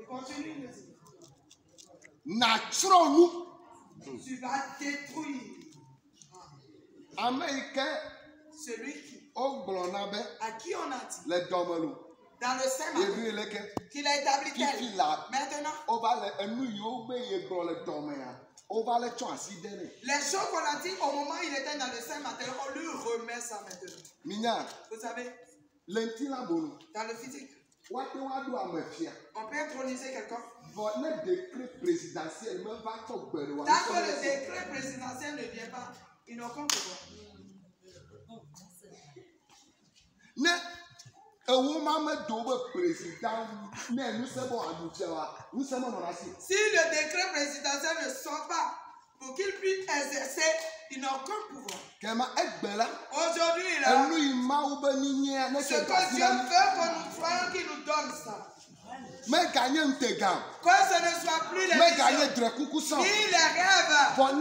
continue de dire. Naturellement. Tu vas détruire. Américain. Celui qui. À qui on a dit. Les domelo. Dans le Saint-Matin. Qu'il a établi tel. Maintenant. On va les choses qu'on a dit au moment où il était dans le Saint-Matin, on lui remet ça maintenant. Vous savez. Dans le physique. On peut introniser quelqu'un. Tant que le décret présidentiel ne vient pas, ils n'ont qu'un pouvoir. Si le décret présidentiel ne sort pas pour qu'il puisse exercer, ils n'ont qu'un pouvoir. Aujourd'hui, ce que Dieu veut que nous fassions, qu'il nous donne ça. Que ce ne soit plus les visions, ni les rêves. Qu'il nous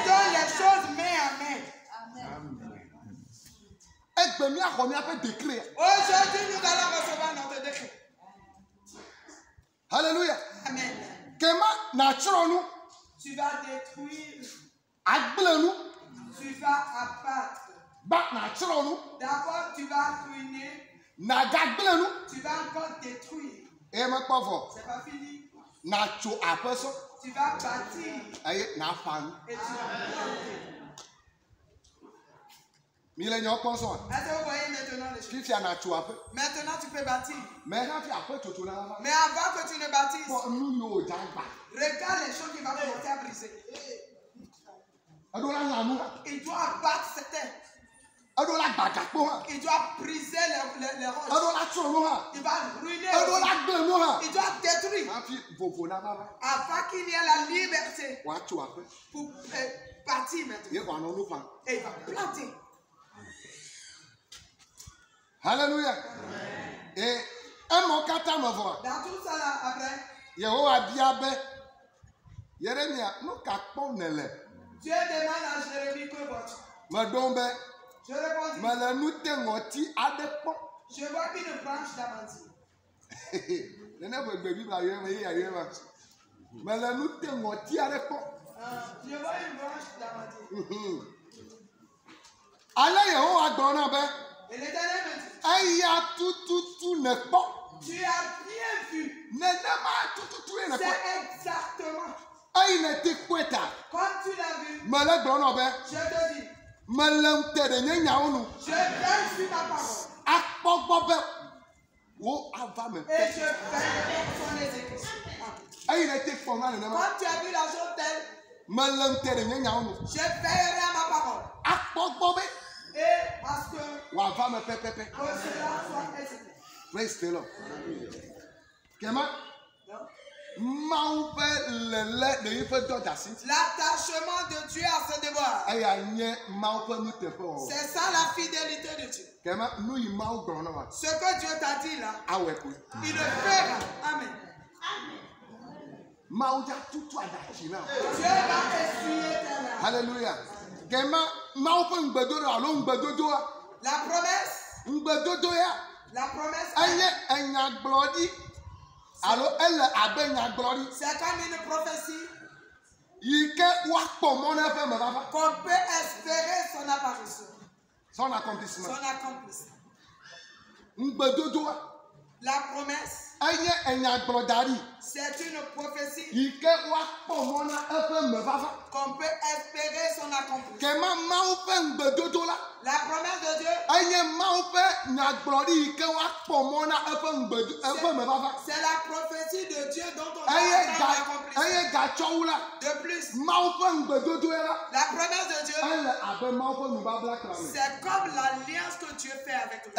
donne les choses main à main. Aujourd'hui, nous allons recevoir notre décret. Alléluia. Amen. Tu vas détruire. Tu vas abattre. D'abord, tu vas ruiner. Tu vas encore détruire. C'est pas fini. Tu vas bâtir. Et tu vas planter. Est-ce que vous voyez maintenant les choses? Maintenant tu peux bâtir. Mais avant que tu ne bâtisses, regarde les choses qui vont commencer à briser. Il doit abattre cette terre. Il doit briser les roches. Il va ruiner. Il doit détruire. Afin qu'il y ait la liberté pour bâtir maintenant. Et il va planter. Alléluia. Et un mot kata me voit. Dans tout ça là, après. Dieu demande à Jérémie que voici. Je réponds. Je vois une branche d'amandine. Je vois une branche d'amandine. Et l'Éternel me dit, tu as bien vu. C'est exactement. Quand tu l'as vu, je te dis, je veille sur ta parole. Et je veille sur les exécutions. Quand tu as vu la chose telle, je veillerai à ma parole. Et parce que cela soit exécuté. Praise the Lord. L'attachement de Dieu à ses devoirs. C'est ça la fidélité de Dieu. Ce que Dieu t'a dit là, il le fera. Amen. Dieu va essuyer tes larmes. Alléluia. La promesse. C'est comme une prophétie. Qu'on peut espérer son apparition. Son accomplissement. La promesse. C'est une prophétie. Qu'on peut espérer son accomplissement. La promesse de Dieu. C'est la prophétie de Dieu dont on a l'accomplissement. De plus, la promesse de Dieu, c'est comme l'alliance que Dieu fait avec lui,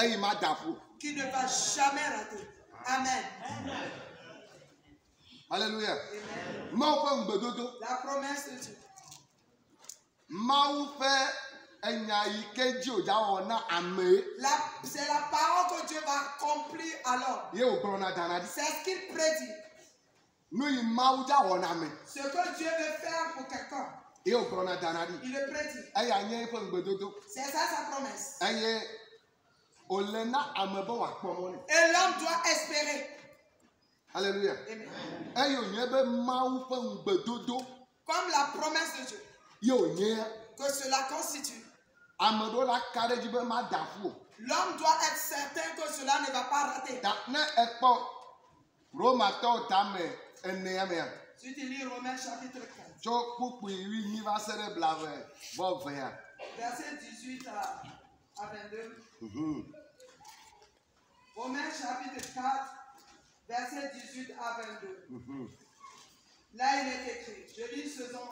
qui ne va jamais rater. Amen. Alléluia. La promesse de Dieu. C'est la parole que Dieu va accomplir alors. C'est ce qu'il prédit. Ce que Dieu veut faire pour quelqu'un, il le prédit. C'est ça sa promesse. Et l'homme doit espérer. Alléluia. Comme la promesse de Dieu que cela constitue. L'homme doit être certain que cela ne va pas rater. Si tu lis Romains chapitre 4, verset 18 à 22. Romains chapitre 4, verset 18 à 22. Là, il est écrit, je lis selon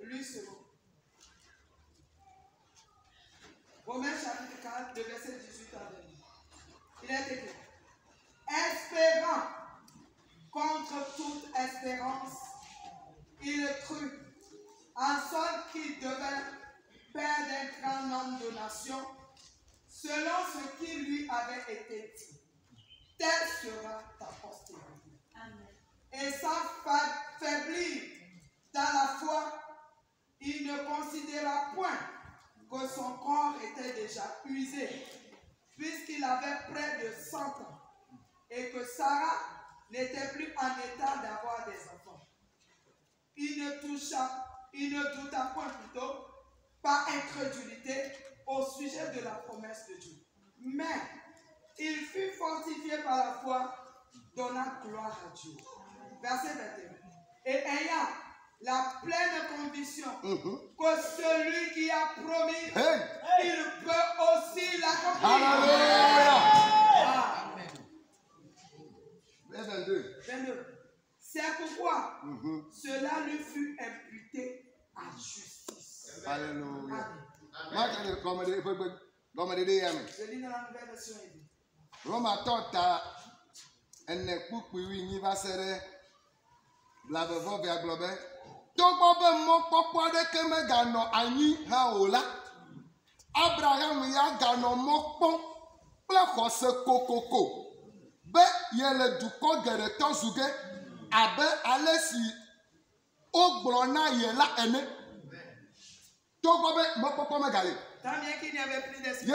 lui selon. Romains chapitre 4, de verset 18 à 22. Il est écrit, espérant contre toute espérance, il crut en celui qui devint père d'un grand nombre de nations, selon ce qui lui avait été dit. Telle sera ta postérité. Et sans faiblir dans la foi, il ne considéra point que son corps était déjà usé, puisqu'il avait près de 100 ans, et que Sarah n'était plus en état d'avoir des enfants. Il ne douta point plutôt, par incrédulité, au sujet de la promesse de Dieu. Mais il fut fortifié par la foi, donnant gloire à Dieu. Verset 21. Et ayant la pleine conviction que celui qui a promis, il peut aussi l'accomplir. Alléluia. Verset 22. C'est pourquoi cela lui fut imputé à justice. Alléluia. Je lis dans la nouvelle version. Roma tota ene kpukpui nyi va se ɖe blavevɔ via gblɔ be togbɔ be mɔkpɔkpɔ aɖeke meganɔ anyi hã o la, Abraham ya ganɔ mɔ kpɔm kple xɔse kokoko be yele dukɔ geɖetɔ zu ge abe ale si wogblɔ na ye la ene. Togbɔ be mɔkpɔkpɔ megali. Tant bien qu'il n'y avait plus d'esprit. Et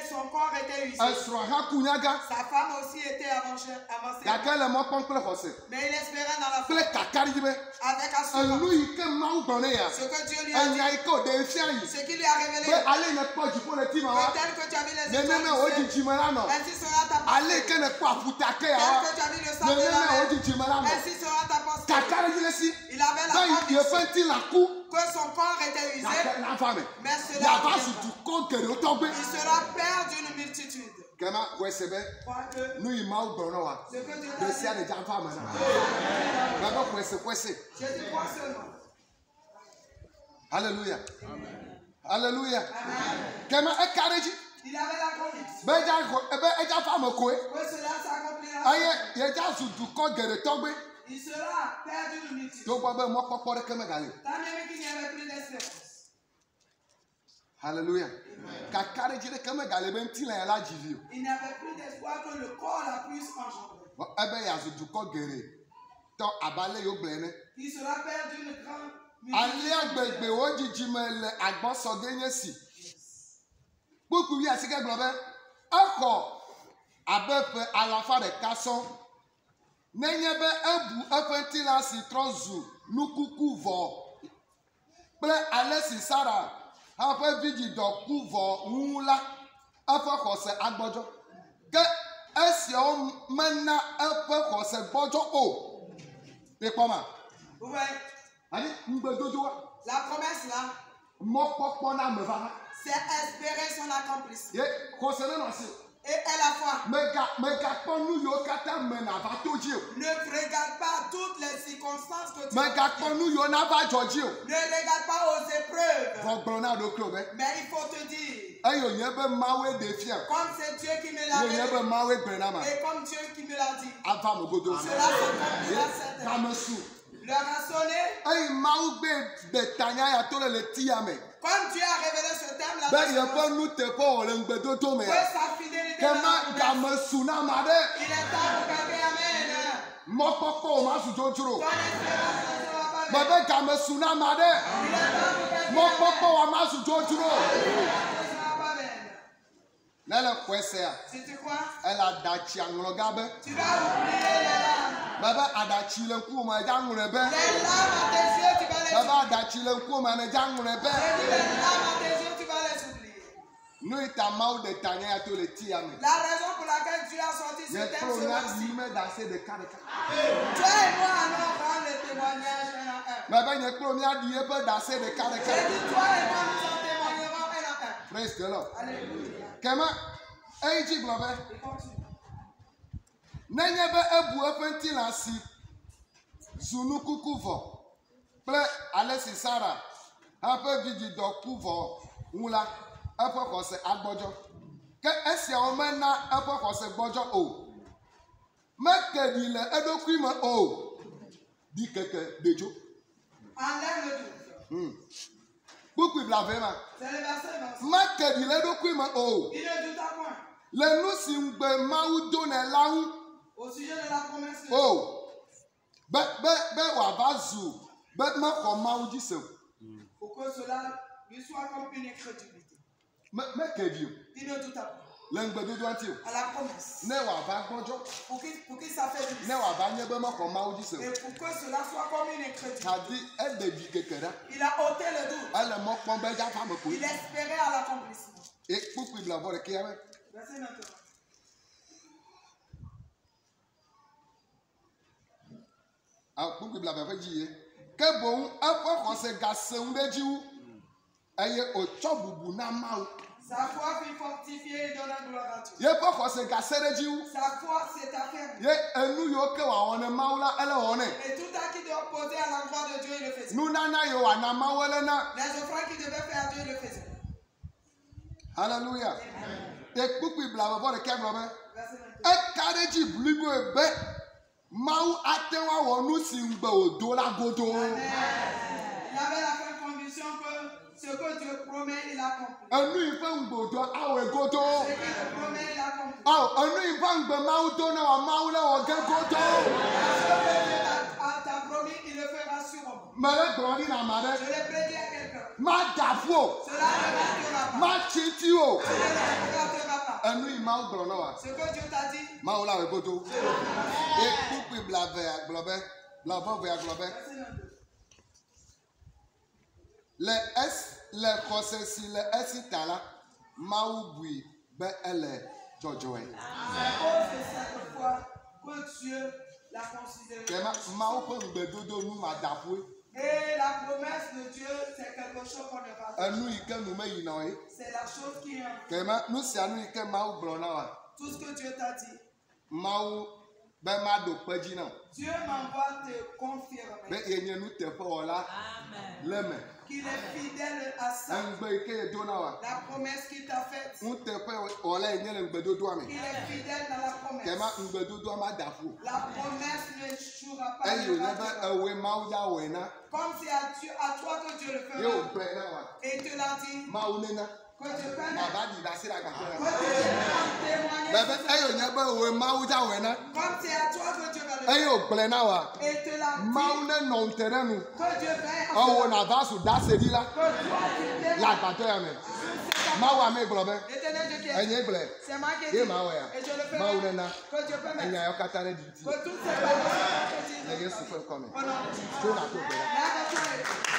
son corps était usé. Sa femme aussi était avancée. Mais il espérait dans la foi. Avec assurance. Ce que Dieu lui a dit. Ce qu'il lui a révélé. Tel que tu as vu les étoiles. Ainsi sera ta pensée. Tel que tu as vu le sang de la mer. Ainsi sera ta pensée. Il avait la conviction que son corps était usé. Mais cela il sera père d'une multitude. Ce que Dieu je dis quoi seulement. Alléluia. Alléluia. Il avait la conviction que cela s'accomplira. Il sera père d'une multitude. Tant même qu'il n'y avait plus d'espérance. Alléluia. Il n'avait plus d'espoir que le corps la puisse engendrer. Il sera père d'une grande Après vidi do kuvo nula afa kose agbojo ke esi o mena afa kose gbojo o pe poma vous voyez ani ngbedojo wa la promesse là mo popo na me va c'est espérer son accomplissement ye kose na si et à la fois ne regarde pas toutes les circonstances que tu ne regarde pas aux épreuves mais il faut te dire comme c'est Dieu qui me l'a dit et comme Dieu qui me l'a dit cela s'accomplira certainement. Leur a sonné. Comme Dieu a révélé ce thème là, que sa fidélité il est à Si tu crois, elle a dachi anglogabe. tu vas oublier les larmes. Baba adachi le kuma jangurebe. Les larmes à tes yeux, tu vas les oublier. Baba adachi le kuma na jangurebe. Les larmes à tes yeux, tu vas les oublier. Nous itamau de tanya ya to le tiame. La raison pour laquelle Dieu a sorti ce thème ce mois-ci. de kareka. Toi et moi allons rendre le témoignage un à un. Baba nye promia die pe dase de kareka. J'ai dit toi et moi nous en témoignerons un à un. Praise the Lord. Alléluia. Kema eji globe. Et continue. Nenye be ebu efenti la si zunu kukuvo. Ple alesi Sara. Ape vidi do kuvo ula. Epo kose agbojo. Ke esi omena epo kose gbojo o. Mekedi le edokui me o. Di keke dejo. Enlève le doute. Beaucoup blave ma. C'est le verset 20. Mekedi le edokui me o. Il ne douta point. Le nu si ngbe mawu do ne lawu. Au sujet de la promesse de Dieu. Oh. Be wa bazu. Be me ko mawu di se. Pour que cela lui soit comme une incrédulité. Mekedi. Il ne douta pas. L'engbe dodo anti. À la promesse. Ne wa ba gbojo. Pour qu'il s'affaiblisse. Ne wa ba nye be me ko mawu di se. Et pour que cela soit comme une incrédulité. Kadi e de bi kekera. Il a ôté le doute. Elle mo pon be ja fa me ko. Il espérait à l'accomplissement. Et beaucoup blave le kiame. Verset 21. Ah, beaucoup blave fa ji. Ke bon afo ko se gase unde jiwu. Eye o chobubu na mawu. Sa foi fut fortifiée et donna gloire à Dieu. Ye po ko se gase re jiwu. Sa foi s'est affermie. Ye enu yo ke wa wona mawu la ele wona. Et tout acte de opposé à l'endroit de Dieu, il le faisait. Nu nana yo wa na mawu le na. Les offrandes qu'il devait faire à Dieu, il le faisait. Hallelujah. Et beaucoup blave le kiame. Verset 22. E kare ji blibo ebe. Mawu atewa wonu si ngbe odo la godo. Amen. Il avait la ferme conviction que ce que Dieu promet, il accomplit. Enu ife ngbe odo awe godo. Ce que Dieu promet, il accomplit. Oh, enu ife ngbe mawu do na wa mawu le wo ge godo. Ce que Dieu t'a promis, il le fera sûrement. Mele glori na mare. Je l'ai prédit à quelqu'un. Ma dafuo. Cela ne ratera pas. Ma chiti o. Cela ne ratera pas. Enu imawu glo na wa. Ce que Dieu t'a dit, Mawu la we godo. E kuku blave aglobe. Blave ve aglobe. verset 22. Le kosesi le esitala. Mawu bui be ele jojoe. À cause de cette foi que Dieu l'a considéré. Kema mawu pe ngbe dodo nu ma dafue. Et la promesse de Dieu, c'est quelque chose qu'on ne va pas. Enu ike nu me yina we. C'est la chose qui est. Kema nu sia nu ike mawu glo na wa. Tout ce que Dieu t'a dit. Mawu be ma do peji na. Dieu m'envoie te confirmer Be yenye nu tefe wala. Leme. qu'il est fidèle à ça. Engbe ike do na wa. La promesse qu'il t'a faite, Un tefe wala yenye le ngbe dodo ame. qu'il est fidèle dans la promesse. Kema ngbe dodo ma dafu. La promesse ne jouera pas. Eyo ne be ewe mawu ya we na. Comme c'est à toi que Dieu le Ye o fera. ple na wa. Et te l'a dit. Mawu ne na. Que Dieu connaît. Baba di da sira ka Que ko. Dieu peut témoigner. Bebe eyo ne be ewe mawu ya we na. Comme c'est à toi que Dieu va le faire. Eyo ple na wa. Et te l'a dit. Mawu ne no terenu. Que Dieu veille. Owo na vasu da se di la. Que toi tu t'aimes. La gbato ya me. Mawu ame glo be. L'éternel Dieu qui est. Enye gble. C'est moi qui ai Ye dit. ma we ya. Et je le fais. Mawu ne na. Que Dieu permette. Enya yo katare di ti. Que toutes ces paroles soient Na petites. Yesu fe come. Au nom de Jésus. So na to be. Là,